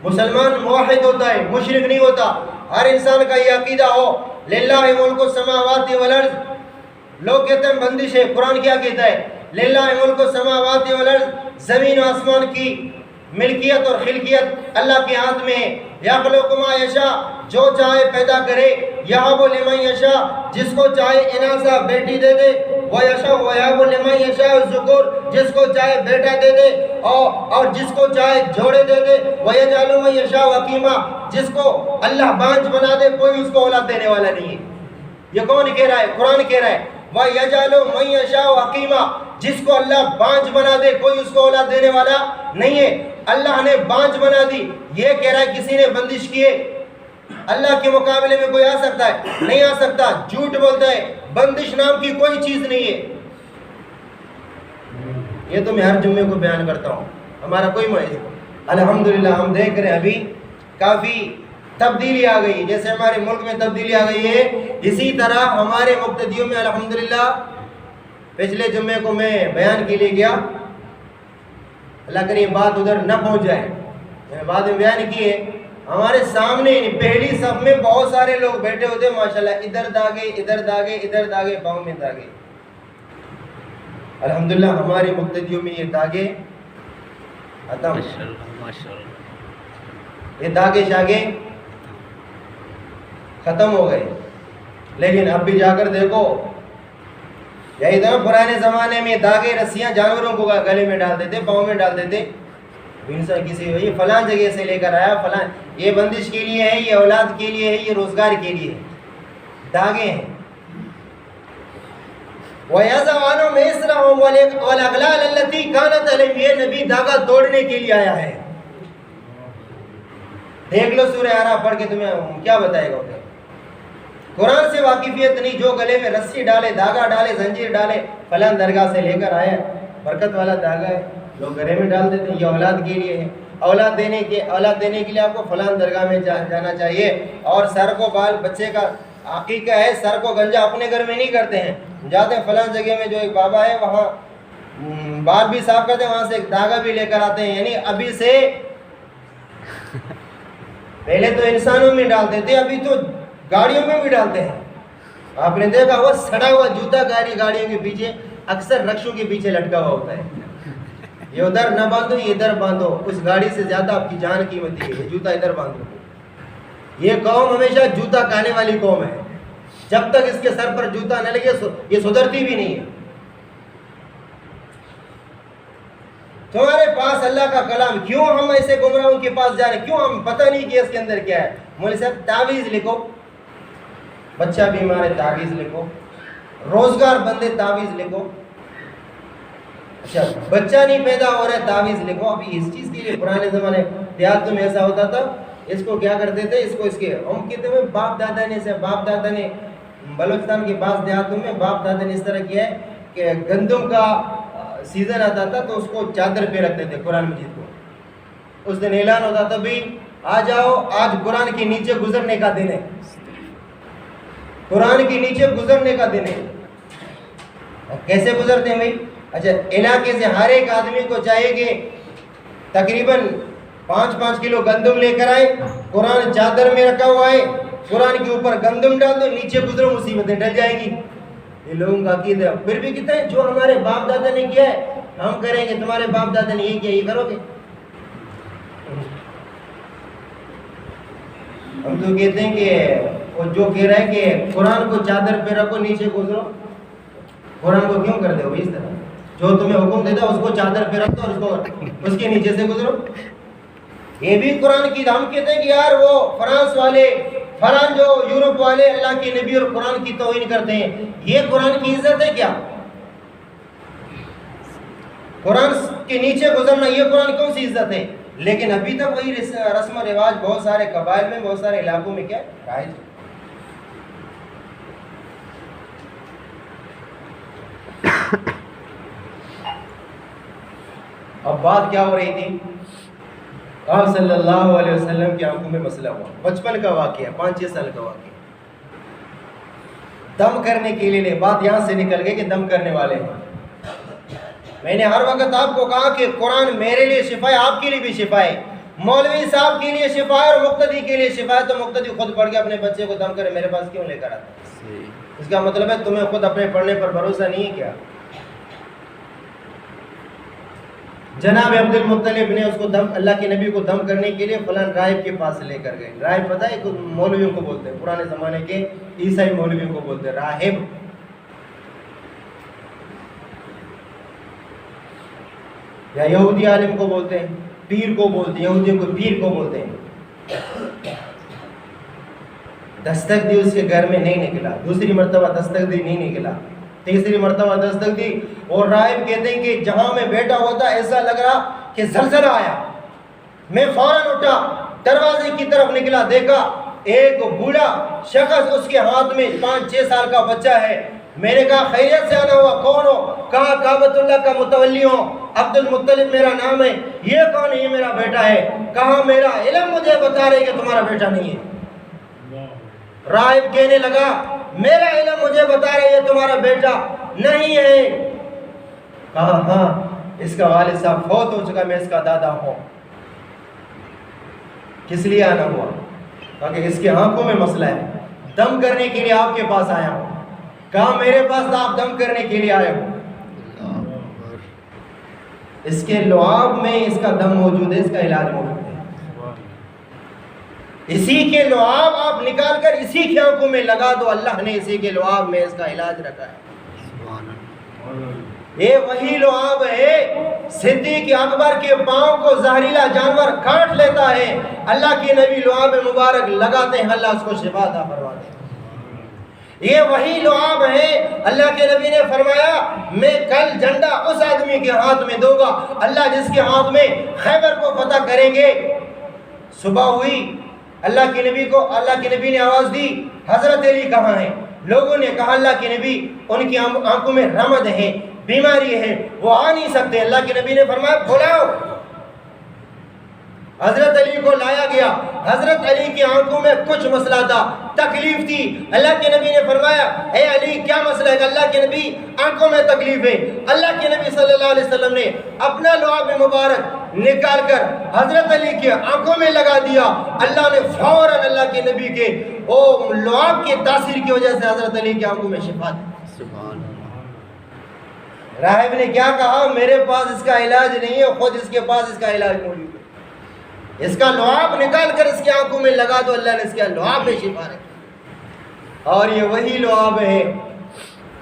مسلمان موحد ہوتا ہے، مشرک نہیں ہوتا. ہر انسان کا یہ عقیدہ ہو للہ ملک السماوات والارض. لوگ کہتے ہیں بندش ہے، قرآن کیا کہتا ہے؟ للہ ملک السماوات والارض. زمین و آسمان کی ملکیت اور خلقیت اللہ کے ہاتھ میں ہے. یخلق ما یشاء، جو چاہے پیدا کرے. یہب لمن یشاء، جس کو چاہے اناثا بیٹی دے دے. ویہب لمن یشاء الذکور، جس کو چاہے بیٹا دے دے اور جس کو چاہے جوڑے دے دے. ویجعل من یشاء عقیما، جس کو اللہ بانجھ بنا دے کوئی اس کو اولاد دینے والا نہیں ہے. یہ کون کہہ رہا ہے؟ قرآن کہہ رہا ہے وَيَجْعَلُ مَن يَشَاءُ عَقِيمًا، جس کو اللہ بانجھ بنا دے کوئی اس کو اولاد دینے والا نہیں ہے. اللہ نے بانجھ بنا دی. یہ کہہ رہا ہے کسی نے بندش کیے. اللہ کے مقابلے میں کوئی آ سکتا ہے؟ نہیں آ سکتا. جھوٹ بولتا ہے. بندش نام کی کوئی چیز نہیں ہے. یہ تو میں ہر جمعے کو بیان کرتا ہوں. ہمارا کوئی الحمدللہ ہم دیکھ رہے ہیں ابھی کافی تبدیلی آ گئی. جیسے ہمارے ملک میں تبدیلی آ گئی ہے، اسی طرح ہمارے مقتدیوں میں الحمدللہ. پچھلے جمعے کو میں بیان کے لیے گیا، اللہ کرے یہ بات ادھر نہ پہنچ جائے. میں نے بعد میں بیان کی ہے. ہمارے سامنے پہلی صف میں بہت سارے لوگ بیٹھے ہوتے ماشاءاللہ، ادھر داغے ادھر داغے ادھر داغے پاؤں میں داغے. الحمدللہ ہمارے مقتدیوں میں یہ داغے ختم، یہ داغے شاگے ختم ہو گئے. لیکن اب بھی جا کر دیکھو، یہی تھا پرانے زمانے میں داغے رسیاں جانوروں کو گلے میں ڈال دیتے، پاؤں میں ڈال دیتے. انسان کسی یہ فلاں جگہ سے لے کر آیا، فلاں یہ بندش کے لیے ہے، یہ اولاد کے لیے ہے، یہ روزگار کے لیے ہے. داغے ہیں. وَيَزَعُ عَنْهُمْ إِصْرَهُمْ وَالْأَغْلَالَ الَّتِي كَانَتْ عَلَيْهِمْ. یہ نبی داغا توڑنے کے لیے آیا ہے. دیکھ لو سورہ اعراف پڑھ کے تمہیں کیا بتائے گا. قرآن سے واقفیت نہیں. جو گلے میں رسی ڈالے، دھاگا ڈالے، زنجیر ڈالے، فلاں درگاہ سے لے کر آیا، برکت والا دھاگا ہے، لوگ گلے میں ڈال دیتے ہیں. یہ اولاد کے لیے ہے. اولاد دینے کے لیے آپ کو فلاں درگاہ میں جانا چاہیے. اور سر کو بال، بچے کا عقیقہ ہے، سر کو گنجا اپنے گھر میں نہیں کرتے ہیں، جاتے ہیں فلاں جگہ میں جو ایک بابا ہے وہاں بال بھی صاف کرتے ہیں، وہاں سے ایک دھاگا بھی لے کر آتے ہیں. یعنی ابھی سے پہلے تو انسانوں میں ڈالتے تھے، ابھی تو گاڑیوں میں بھی ڈالتے ہیں. آپ نے دیکھا وہ سڑا ہوا جوتا گاڑیوں کے پیچھے، اکثر رکشوں کے پیچھے لٹکا ہوا ہوتا ہے. یہ ادھر نہ باندھو، یہ ادھر باندھو. اس گاڑی سے زیادہ آپ کی جان قیمتی ہے. یہ جوتا ادھر باندھو. یہ قوم ہمیشہ جوتا کھانے والی قوم ہے. جب تک اس کے سر پر جوتا نہ لگے یہ سدھرتی بھی نہیں ہے. تمہارے پاس اللہ کا کلام، کیوں ہم ایسے گمراہوں کے پاس جا رہے ہیں؟ کیوں ہم پتہ نہیں کہ اس کے اندر کیا ہے. مولوی صاحب تعویذ لکھو، بچہ بیمار ہے تعویذ لکھو، روزگار بندے تعویذ لکھو. اچھا بچہ نہیں پیدا ہو رہا ہے تعویذ لکھو. ابھی اس چیز کے لیے پرانے زمانے دیہاتوں میں ایسا ہوتا تھا، اس کو کیا کرتے تھے، اس کے ہم کہتے ہیں باپ دادا نے بلوچستان کے بعض دیہاتوں میں باپ دادا نے اس طرح کیا ہے کہ گندم کا سیزن آتا تھا تو اس کو چادر پہ رکھتے تھے قرآن مجید کو. اس دن اعلان ہوتا تھا بھائی آ جاؤ، آج قرآن کے نیچے گزرنے کا دن ہے، قرآن کے نیچے گزرنے کا دن ہے. کیسے گزرتے ہیں بھائی؟ اچھا علاقے سے ہر ایک آدمی کو چاہیے کہ تقریباً 5 کلو گندم لے کر آئے، قرآن چادر میں رکھا ہوا ہے، قرآن کے اوپر گندم ڈال دو، نیچے گزرو مصیبتیں ٹل جائیں گی. یہ لوگوں کا عقیدہ. پھر بھی کہتے ہیں جو ہمارے باپ دادا نے کیا ہے ہم کریں گے، تمہارے باپ دادا نے یہ کیا یہ کرو گے. ہم تو کہتے ہیں کہ وہ جو کہہ رہا ہے کہ قرآن کو چادر پہ رکھو نیچے گزرو، قرآن کو کیوں کرتے ہو اس طرح؟ جو تمہیں حکم دیتا اس کو چادر پہ رکھو اور اس کو اس کے نیچے سے گزرو. یہ بھی قرآن کی، ہم کہتے ہیں کہ یار وہ فرانس والے فلان جو یورپ والے اللہ کے نبی اور قرآن کی توہین کرتے ہیں، یہ قرآن کی عزت ہے کیا؟ قرآن کے نیچے گزرنا یہ قرآن کون سی عزت ہے؟ لیکن ابھی تک وہی رسم و رواج بہت سارے قبائل میں، بہت سارے علاقوں میں کیا رائج ہے. اب بات کیا ہو رہی تھی؟ آپ صلی اللہ علیہ وسلم کی آنکھوں میں مسئلہ ہوا، بچپن کا واقعہ، 5-6 سال کا واقعہ. دم کرنے کے لیے بات یہاں سے نکل گئی کہ دم کرنے والے ہیں. میں نے ہر وقت آپ کو کہا کہ قرآن میرے لیے شفا ہے، آپ کے لیے بھی شفا ہے، مولوی صاحب کے لیے شفا ہے اور مقتدی کے لیے شفا ہے. تو مقتدی خود پڑھ کے اپنے بچے کو دم کرے، میرے پاس کیوں لے کر آتا؟ اس کا مطلب ہے تمہیں خود اپنے پڑھنے پر بھروسہ نہیں ہے کیا؟ جناب عبد المطلب نے اس کو دم، اللہ کے نبی کو دم کرنے کے لیے فلان راہب کے پاس لے کر گئے. راہب پتہ ہے مولویوں کو بولتے ہیں، پرانے زمانے کے عیسائی مولویوں کو بولتے ہیں راہب. یا یہودی عالم کو بولتے ہیں، پیر کو بولتے ہیں، یہودیوں کو پیر کو بولتے ہیں. دستک دی، اس کے گھر میں نہیں نکلا. دوسری مرتبہ دستک دی، نہیں نکلا. تیسری مرتبہ دستک دی اور راہب کہتے ہیں کہ جہاں میں بیٹھا ہوا تھا ایسا لگ رہا کہ زلزلہ آیا. میں فوراً اٹھا، دروازے کی طرف نکلا، دیکھا ایک بوڑھا شخص، اس کے ہاتھ میں 5-6 سال کا بچہ ہے. میں نے کہا خیریت سے آنا ہوا؟ کون ہو؟ کہا کعبۃ اللہ کا متولی ہوں، عبد المطلب میرا نام ہے. یہ کون ہے؟ یہ میرا بیٹا ہے. کہا میرا علم مجھے بتا رہے کہ تمہارا بیٹا نہیں ہے. راہب کہنے لگا میرا علم مجھے بتا رہے یہ تمہارا بیٹا نہیں ہے. کہا ہاں، اس کا والد صاحب فوت ہو چکا، میں اس کا دادا ہوں. کس لیے آنا ہوا؟ کیونکہ اس کی آنکھوں میں مسئلہ ہے. دم کرنے کے لیے آپ کے پاس آیا ہوں. کہا میرے پاس آپ دم کرنے کے لیے آئے ہو. اس کے لعاب میں اس کا دم موجود ہے، اس کا علاج موجود ہے. اسی کے لعاب آپ نکال کر اسی کی آنکھوں میں لگا دو، اللہ نے اسی کے لعاب میں اس کا علاج رکھا ہے. یہ وہی لعاب ہے صدیق اکبر کے پاؤں کو زہریلا جانور کاٹ لیتا ہے، اللہ کے نبی لعاب مبارک لگاتے ہیں، اللہ اس کو شفا عطا فرماتے ہیں. یہ وہی لعاب ہے، اللہ کے نبی نے فرمایا میں کل جھنڈا اس آدمی کے ہاتھ میں دوں گا، اللہ جس کے ہاتھ میں خیبر کو فتح کریں گے. صبح ہوئی، اللہ کے نبی نے آواز دی حضرت علی کہاں ہیں؟ لوگوں نے کہا اللہ کے نبی ان کی آنکھوں میں رمد ہے، بیماری ہے، وہ آ نہیں سکتے. اللہ کے نبی نے فرمایا بلاؤ. حضرت علی کو لایا گیا. حضرت علی کی آنکھوں میں کچھ مسئلہ تھا، تکلیف تھی. اللہ کے نبی نے فرمایا اے علی کیا مسئلہ ہے؟ اللہ کے نبی آنکھوں میں تکلیف ہے. اللہ کے نبی صلی اللہ علیہ وسلم نے اپنا لعاب مبارک نکال کر حضرت علی کی آنکھوں میں لگا دیا. اللہ نے فوراً اللہ کے نبی کے وہ لعاب کے تاثیر کی وجہ سے حضرت علی کی آنکھوں میں شفا دی. سبحان اللہ. راہب نے کیا کہا؟ میرے پاس اس کا علاج نہیں ہے، خود اس کے پاس اس کا علاج موجود ہے. اس کا لعاب نکال کر اس کی آنکھوں میں لگا دو، اللہ نے اس کے لعاب میں شفا رکھی. اور یہ وہی لعاب ہے،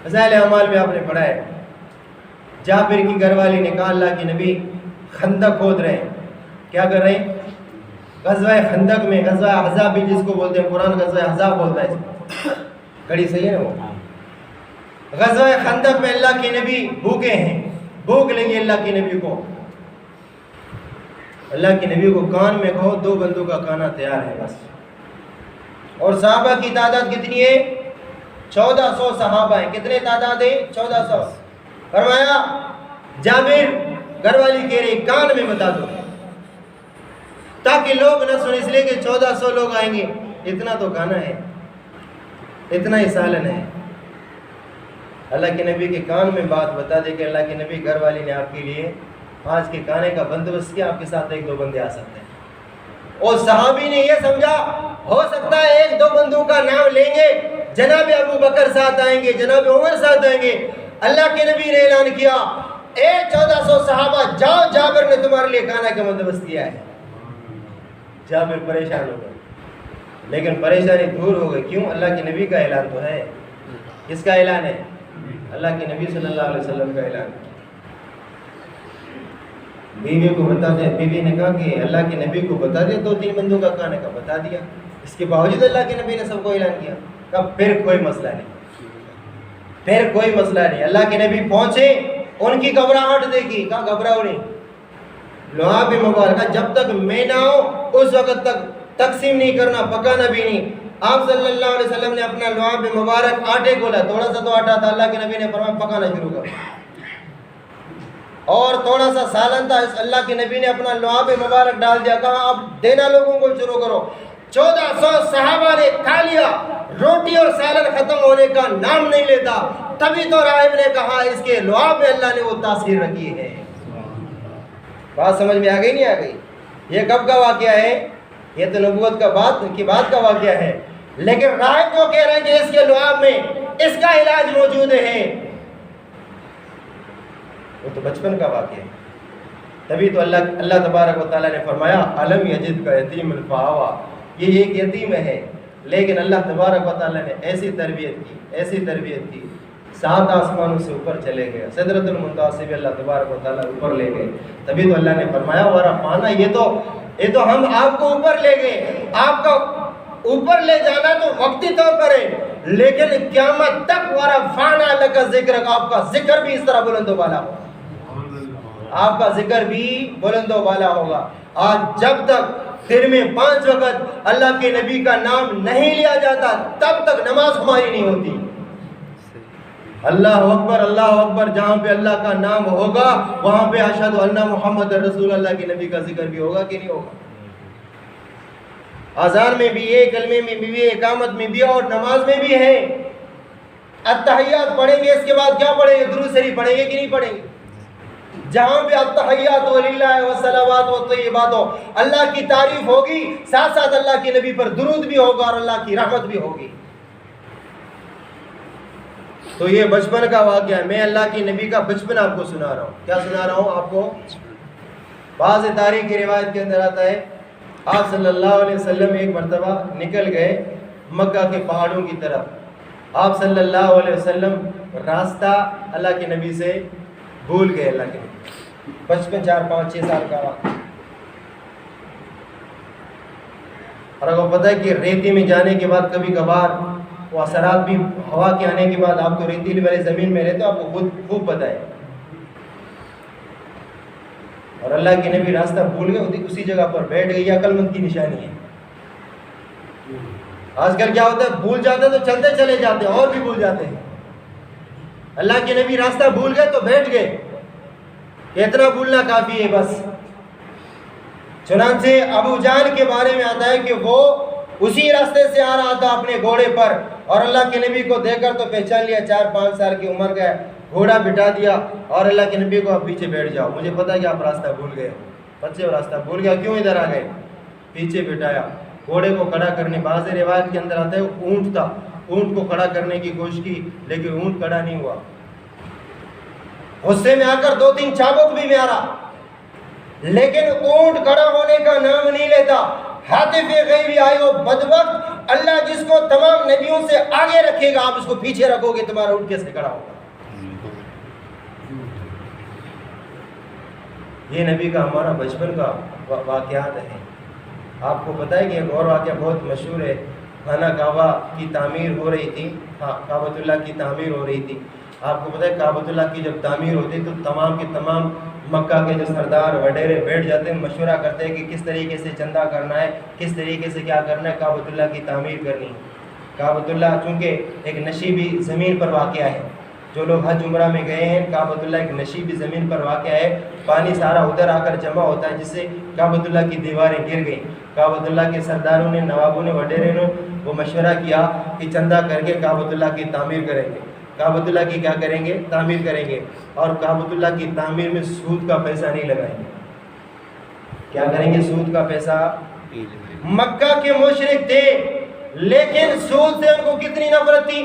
فضائل اعمال میں آپ نے پڑھا ہے، جابر کی گھر والی نے کہا اللہ کے نبی خندق کھود رہے ہیں. کیا کر رہے ہیں؟ غزوہ خندق میں، غزوہ احزاب بھی جس کو بولتے ہیں، قرآن غزوہ احزاب بولتا ہے. کڑی صحیح ہے وہ. غزوہ خندق میں اللہ کے نبی بھوکے ہیں، بھوک لگی اللہ کے نبی کو. اللہ کے نبی کو کان میں کہو 2 بندوں کا کھانا تیار ہے بس. اور صحابہ کی تعداد کتنی ہے؟ 1400 صحابہ ہیں. کتنے تعداد ہے؟ 1400. فرمایا جابر گھر والی کہہ رہی کان میں بتا دو تاکہ لوگ نہ سن، اس لیے کہ 1400 لوگ آئیں گے. اتنا تو کھانا ہے، اتنا ہی سالن ہے. اللہ کے نبی کے کان میں بات بتا دے کہ اللہ کے نبی گھر والی نے آپ کے لیے آج کے کھانے کا بندوبست کیا، آپ کے ساتھ 1-2 بندے آ سکتے ہیں. اور صحابی نے یہ سمجھا ہو سکتا ہے 1-2 بندوں کا نام لیں گے، جناب ابو بکر ساتھ آئیں گے، جناب عمر ساتھ آئیں گے. اللہ کے نبی نے اعلان کیا اے 1400 صحابہ جاؤ، جابر نے تمہارے لیے کھانا کا بندوبست کیا ہے. جابر پریشان ہو گئے. لیکن پریشانی دور ہو گئی. کیوں؟ اللہ کے نبی کا اعلان تو ہے. کس کا اعلان ہے؟ اللہ کے نبی صلی اللہ علیہ وسلم کا اعلان. بیوی کو بتا دیا. بیوی نے کہا کہ اللہ کے نبی کو بتا دیا 2-3 بندوں کا کہنے کا بتا دیا. اس کے باوجود اللہ کے نبی نے سب کو اعلان کیا. کہا پھر کوئی مسئلہ نہیں, پھر کوئی مسئلہ نہیں. اللہ کے نبی پہنچے, ان کی گھبراہٹ دیکھی. کہا گھبراؤ نہیں, لعاب مبارکہ جب تک میں نہ ہوں اس وقت تک تقسیم نہیں کرنا, پکانا بھی نہیں. آپ صلی اللہ علیہ وسلم نے اپنا لعاب مبارک آٹے کھولا, تھوڑا سا تو آٹا تھا. اللہ کے نبی نے فرمایا پکانا شروع کر. اور تھوڑا سا سالن تھا, اللہ کے نبی نے اپنا لعاب مبارک ڈال دیا. کہا اب دینا لوگوں کو شروع کرو. 1400 صحابہ نے کھا لیا. روٹی اور سالن ختم ہونے کا نام نہیں لیتا. تبھی تو راہب نے کہا اس کے لعاب میں اللہ نے وہ تاثیر رکھی ہے. بات سمجھ میں آ گئی نہیں آ گئی؟ یہ کب کا واقعہ ہے؟ یہ تو نبوت کا بعد کا واقعہ ہے. لیکن راہب کو کہہ رہے ہیں کہ اس کے لعاب میں اس کا علاج موجود ہے. وہ تو بچپن کا واقعہ ہے. تبھی تو اللہ تبارک و تعالیٰ نے فرمایا الم یجد کا یتیم فآویٰ. یہ ایک یتیم ہے, لیکن اللہ تبارک و تعالیٰ نے ایسی تربیت کی 7 آسمانوں سے اوپر چلے گئے. سدرۃ المنتہا سے بھی اللہ تبارک و تعالیٰ اوپر لے گئے. تبھی تو اللہ نے فرمایا ورفعنا, یہ تو ہم آپ کو اوپر لے گئے. آپ کا اوپر لے جانا تو وقتی طور پر ہے, لیکن قیامت تک ورفعنا لک ذکرک, آپ کا ذکر بھی اس طرح بلند و بالا ہوگا. آپ کا ذکر بھی بلند و بالا ہوگا. آج جب تک دن میں 5 وقت اللہ کے نبی کا نام نہیں لیا جاتا تب تک نماز ہماری نہیں ہوتی. اللہ اکبر, جہاں پہ اللہ کا نام ہوگا وہاں پہ اشہد ان محمد رسول اللہ کے نبی کا ذکر بھی ہوگا کہ نہیں ہوگا. اذان میں بھی ہے, کلمے میں بھی ہے, اقامت میں بھی اور نماز میں بھی ہے. التحیات پڑھیں گے, اس کے بعد کیا پڑھیں گے؟ درود شریف پڑھیں گے کہ نہیں پڑھیں گے؟ جہاں پہ التحیات وللہ والصلوات والطیبات ہو, اللہ کی تعریف ہوگی, ساتھ ساتھ اللہ کے نبی پر درود بھی ہوگا اور اللہ کی رحمت بھی ہوگی. تو یہ بچپن کا واقعہ ہے. میں اللہ کے نبی کا بچپن آپ کو سنا رہا ہوں. کیا سنا رہا ہوں آپ کو؟ بعض تاریخ کی روایت کے اندر آتا ہے آپ صلی اللہ علیہ وسلم ایک مرتبہ نکل گئے مکہ کے پہاڑوں کی طرف. آپ صلی اللہ علیہ وسلم راستہ اللہ کے نبی سے بھول گئے. اللہ کے نبی بچپن 4 5 6 سال کا واقعہ. اور آپ کو پتہ ہے کہ ریتی میں جانے کے بعد کبھی کبھار وہ اثرات بھی ہوا کے آنے کے بعد, آپ تو ریتیلی والی زمین میں رہتے ہو, آپ کو خود خوب پتہ ہے. اور اللہ کے نبی راستہ بھول گئے, اسی جگہ پر بیٹھ گئی. عقل مند کی نشانی ہے. آج کل کیا ہوتا ہے, بھول جاتے تو چلتے چلے جاتے ہیں اور بھی بھول جاتے ہیں. اللہ کے نبی راستہ بھول گئے تو بیٹھ گئے, اتنا بھولنا کافی ہے بس. چنانچہ ابو جہل کے بارے میں آتا ہے کہ وہ اسی راستے سے آ رہا تھا اپنے گھوڑے پر, اور اللہ کے نبی کو دیکھ کر تو پہچان لیا. 4 5 سال کی عمر کا ہے, گھوڑا بٹھا دیا اور اللہ کے نبی کو آپ پیچھے بیٹھ جاؤ, مجھے پتا ہے کہ آپ راستہ بھول گئے. بچے راستہ بھول گیا, کیوں ادھر آ گئے؟ پیچھے بٹھایا. گھوڑے کو کھڑا کرنے, بعض روایت کے اندر آتا ہے اونٹ تھا, اونٹ کو کھڑا کرنے کی کوشش کی لیکن اونٹ کھڑا نہیں ہوا. غصے میں آ کر 2-3 چابک بھی مارا, لیکن اونٹ کھڑا ہونے کا نام نہیں لیتا. حاطف غیبی آئے ہو بدبخت, اللہ جس کو تمام نبیوں سے آگے رکھے گا, آپ اس کو پیچھے رکھو گے, تمہارا اونٹ کیسے کھڑا ہوگا؟ یہ نبی کا ہمارا بچپن کا واقعات ہے. آپ کو پتہ ہے کہ ایک اور واقعہ بہت مشہور ہے. خانہ کعبہ کی تعمیر ہو رہی تھی, کعبۃ اللہ کی تعمیر ہو رہی تھی. آپ کو پتہ ہے کعبۃ اللہ کی جب تعمیر ہوتی تو تمام کے تمام مکہ کے جو سردار وڈیرے بیٹھ جاتے ہیں, مشورہ کرتے ہیں کہ کس طریقے سے چندہ کرنا ہے, کس طریقے سے کیا کرنا ہے, کعبۃ اللہ کی تعمیر کرنی. کعبۃ اللہ چونکہ ایک نشیبی زمین پر واقع ہے, جو لوگ حج عمرہ میں گئے ہیں, کعبۃ اللہ ایک نشیبی زمین پر واقع ہے. پانی سارا ادھر آ کر جمع ہوتا ہے, جس سے کعبۃ اللہ کی دیواریں گر گئیں. کعبۃ اللہ کے سرداروں نے, نوابوں نے, وڈیرے نے وہ مشورہ کیا کہ چندہ کر کے کعبۃ اللہ کی تعمیر کریں گے. کعبۃ اللہ کی کیا کریں گے؟ تعمیر کریں گے. اور کعبۃ اللہ کی تعمیر میں سود کا پیسہ نہیں لگائیں گے. کیا کریں گے؟ سود کا پیسہ. مکہ کے مشرک تھے لیکن سود سے ان کو کتنی نفرت تھی.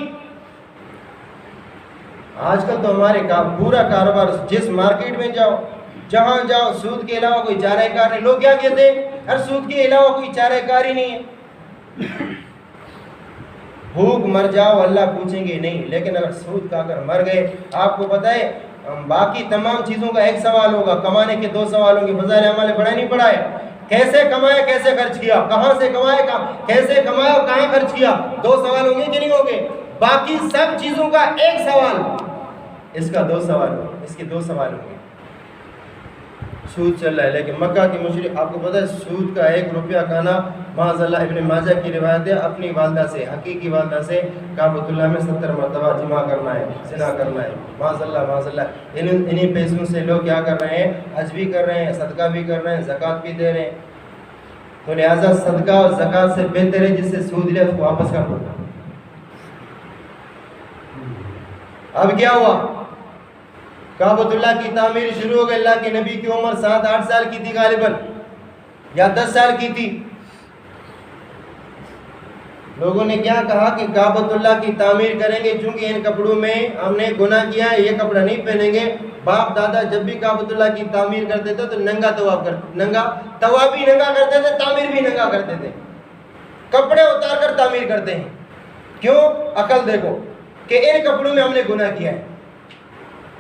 آج کل تو ہمارے پورا کاروبار, جس مارکیٹ میں جاؤ, جہاں جاؤ, سود کے علاوہ کوئی چارہ کار نہیں. لوگ کیا کہتے ہیں؟ ہر سود کے علاوہ کوئی چارہ کار ہی نہیں ہے. بھوک مر جاؤ اللہ پوچھیں گے نہیں، لیکن اگر سود کھا کر مر گئے، آپ کو پتہ ہے باقی تمام چیزوں کا ایک سوال ہوگا، کمانے کے 2 سوال ہوں گے، فضائل اعمال نے پڑھا نہیں پڑھا ہے؟ کیسے کمایا، کیسے خرچ کیا، کہاں سے کمایا، کیسے کمایا اور کہاں خرچ کیا، 2 سوال ہوں گے کہ نہیں ہوں گے؟ باقی سب چیزوں کا ایک سوال، اس کا 2 سوال ہوں گے، اس کے 2 سوال ہوں گے۔ سود چل رہا ہے، لیکن مکہ کے مشرک، آپ کو پتہ ہے سود کا 1 روپیہ کھانا، معاذ اللہ ابن ماجہ کی روایت ہے، اپنی والدہ سے، حقیقی والدہ سے کعبۃ اللہ میں 70 مرتبہ جمع کرنا ہے، زنا کرنا ہے، معاذ اللہ معاذ اللہ۔ انہی پیسوں سے لوگ کیا کر رہے ہیں؟ حج بھی کر رہے ہیں، صدقہ بھی کر رہے ہیں، زکوٰۃ بھی دے رہے ہیں۔ تو لہٰذا صدقہ اور زکوٰۃ سے بہتر ہے جس سے سود لیا اس کو واپس کر دو۔ اب کیا ہوا؟ کعبۃ اللہ کی تعمیر شروع ہو گئی، اللہ کے نبی کی عمر 7-8 سال کی تھی غالباً، یا 10 سال کی تھی۔ لوگوں نے کیا کہا کہ کعبۃ اللہ کی تعمیر کریں گے، چونکہ ان کپڑوں میں ہم نے گناہ کیا ہے، یہ کپڑا نہیں پہنیں گے۔ باپ دادا جب بھی کعبۃ اللہ کی تعمیر کرتے تھے تو ننگا طواف بھی ننگا کرتے تھے، تعمیر بھی ننگا کرتے تھے، کپڑے اتار کر تعمیر کرتے ہیں۔ کیوں؟ عقل دیکھو کہ ان کپڑوں میں ہم نے گناہ کیا ہے،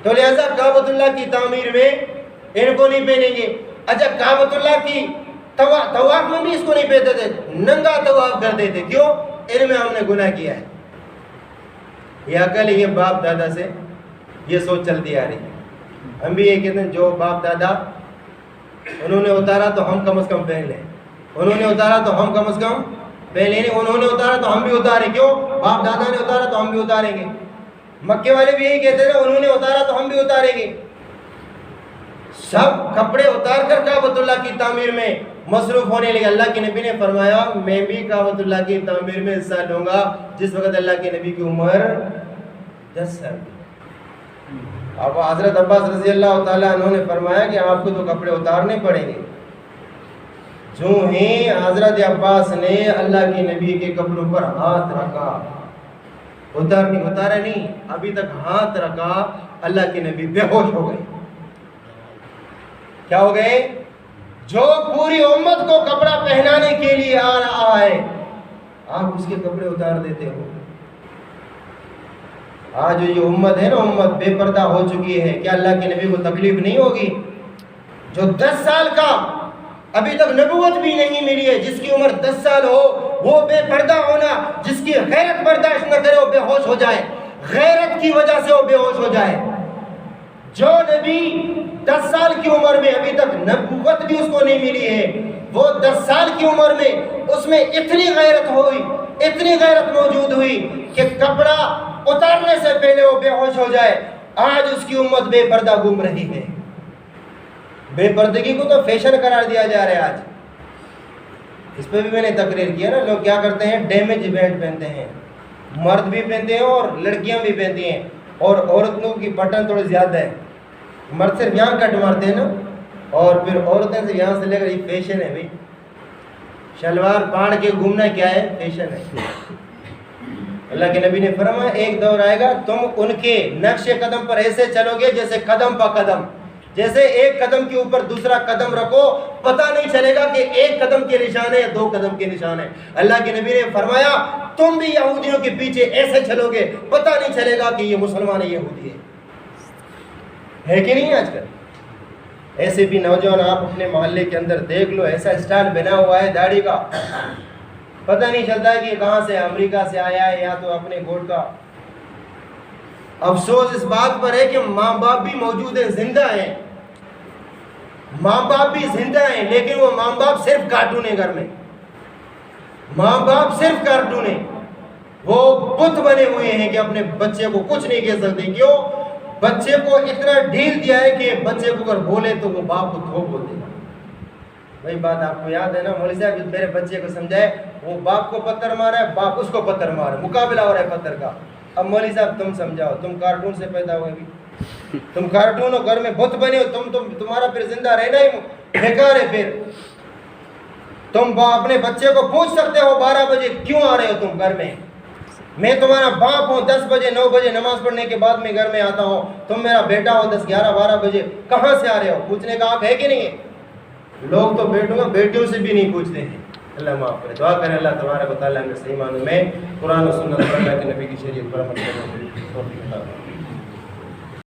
تو لہذا کعبۃ اللہ کی تعمیر میں ان کو نہیں پہنیں گے۔ اچھا، کعبۃ اللہ کی طواف میں بھی اس کو نہیں پہنتے تھے، ننگا طواف کرتے تھے، کیوں؟ ان میں ہم نے گناہ کیا ہے۔ یہ عقل، یہ باپ دادا سے یہ سوچ چلتی آ رہی ہے۔ ہم بھی یہ کہتے ہیں جو باپ دادا انہوں نے اتارا تو ہم کم از کم پہن لیں، انہوں نے اتارا تو ہم کم از کم پہن لیں، انہوں نے اتارا تو ہم بھی اتاریں، کیوں؟ باپ دادا نے اتارا تو ہم بھی اتاریں گے۔ مکے والے بھی یہی کہتے تھے، انہوں نے اتارا تو ہم بھی اتاریں گے۔ سب کپڑے اتار کر کعبۃ اللہ کی تعمیر میں مصروف ہونے لگے۔ اللہ کے نبی نے فرمایا میں بھی کعبۃ اللہ کی تعمیر میں حصہ لوں گا، جس وقت اللہ کے نبی کی عمر 10 سال کی۔ اب حضرت عباس رضی اللہ تعالیٰ عنہ نے فرمایا کہ آپ کو تو کپڑے اتارنے پڑیں گے۔ جو ہی حضرت عباس نے اللہ کے نبی کے کپڑوں پر ہاتھ رکھا، اتارا نہیں، ابھی تک ہاتھ رکھا، اللہ کے نبی بے ہوش ہو گئے۔ کیا ہو گئے؟ جو پوری امت کو کپڑا پہنانے کے لیے آ رہا ہے، آپ اس کے کپڑے اتار دیتے ہو۔ آج یہ امت ہے نا، امت بے پردہ ہو چکی ہے، کیا اللہ کے نبی کو تکلیف نہیں ہوگی؟ جو 10 سال کا ابھی تک نبوت بھی نہیں ملی ہے، جس کی عمر 10 سال ہو، وہ بے پردہ ہونا، جس کی غیرت برداشت نہ کرے وہ بے ہوش ہو جائے، غیرت کی وجہ سے وہ بے ہوش ہو جائے۔ جو نبی 10 سال کی عمر میں ابھی تک نبوت بھی اس کو نہیں ملی ہے، وہ 10 سال کی عمر میں اس میں اتنی غیرت ہوئی، اتنی غیرت موجود ہوئی کہ کپڑا اتارنے سے پہلے وہ بے ہوش ہو جائے۔ آج اس کی امت بے پردہ گھوم رہی ہے۔ بے پردگی کو تو فیشن قرار دیا جا رہا ہے آج۔ اس پہ بھی میں نے تقریر کیا نا، لوگ کیا کرتے ہیں؟ ڈیمیج بینڈ پہنتے ہیں، مرد بھی پہنتے ہیں اور لڑکیاں بھی پہنتی ہیں، اور عورتوں کی بٹن تھوڑی زیادہ ہے، مرد صرف یہاں کٹ مارتے ہیں نا، اور پھر عورتیں سے یہاں سے لے کر، یہ فیشن ہے بھائی، شلوار پاڑ کے گھومنا کیا ہے؟ فیشن ہے۔ اللہ کے نبی نے فرمایا ایک دور آئے گا تم ان کے نقش قدم پر ایسے چلو گے جیسے قدم پا قدم، جیسے ایک قدم کے اوپر دوسرا قدم رکھو، پتہ نہیں چلے گا کہ ایک قدم کے نشان ہے یا 2 قدم کے نشان ہے۔ اللہ کے نبی نے فرمایا تم بھی یہودیوں کے پیچھے ایسے چلو گے، پتہ نہیں چلے گا کہ یہ مسلمان ہے، یہودی ہے کہ نہیں؟ آج کل ایسے بھی نوجوان آپ اپنے محلے کے اندر دیکھ لو، ایسا اسٹائل بنا ہوا ہے داڑھی کا، پتہ نہیں چلتا ہے کہ کہاں سے، امریکہ سے آیا ہے یا تو اپنے گوٹ کا۔ افسوس اس بات پر ہے کہ ماں باپ بھی موجود ہیں، زندہ ہیں، ماں باپ بھی زندہ ہیں، لیکن وہ ماں باپ صرف کارٹون ہیں، گھر میں ماں باپ صرف کارٹون ہیں، وہ بت بنے ہوئے ہیں کہ اپنے بچے کو کچھ نہیں کہہ سکتے۔ کیوں؟ بچے کو اتنا ڈھیل دیا ہے کہ بچے کو اگر بولے تو وہ باپ کو دھو بول دے گا۔ وہی بات آپ کو یاد ہے نا، مولوی صاحب میرے بچے کو سمجھائے، وہ باپ کو پتھر مارا ہے، باپ اس کو پتھر مارا ہے، مقابلہ ہو رہا ہے پتھر کا۔ اب مولوی صاحب تم سمجھاؤ، تم کارٹون سے پیدا ہوئے بھی، تم کارٹون ہو، گھر میں بت بنے ہو، تمہارا پھر زندہ رہنا ہی بیکار ہے۔ پھر تم اپنے بچے کو پوچھ سکتے ہو 12 بجے کیوں آ رہے ہو تم گھر میں؟ میں تمہارا باپ ہوں، 10 بجے 9 بجے نماز پڑھنے کے بعد میں گھر میں آتا ہوں، تم میرا بیٹا ہو، 10 11 12 بجے کہاں سے آ رہے ہو؟ پوچھنے کا حق ہے کہ نہیں ہے؟ لوگ تو بیٹوں بیٹیوں سے بھی نہیں پوچھتے ہیں۔ اللہ معاف کرے. دعا کریں اللہ تبارک و تعالیٰ ہمیں صحیح معنوں میں قرآن و سنت پر اللہ کے نبی کی شریعت پر عمل کرنے کی توفیق عطا فرمائے.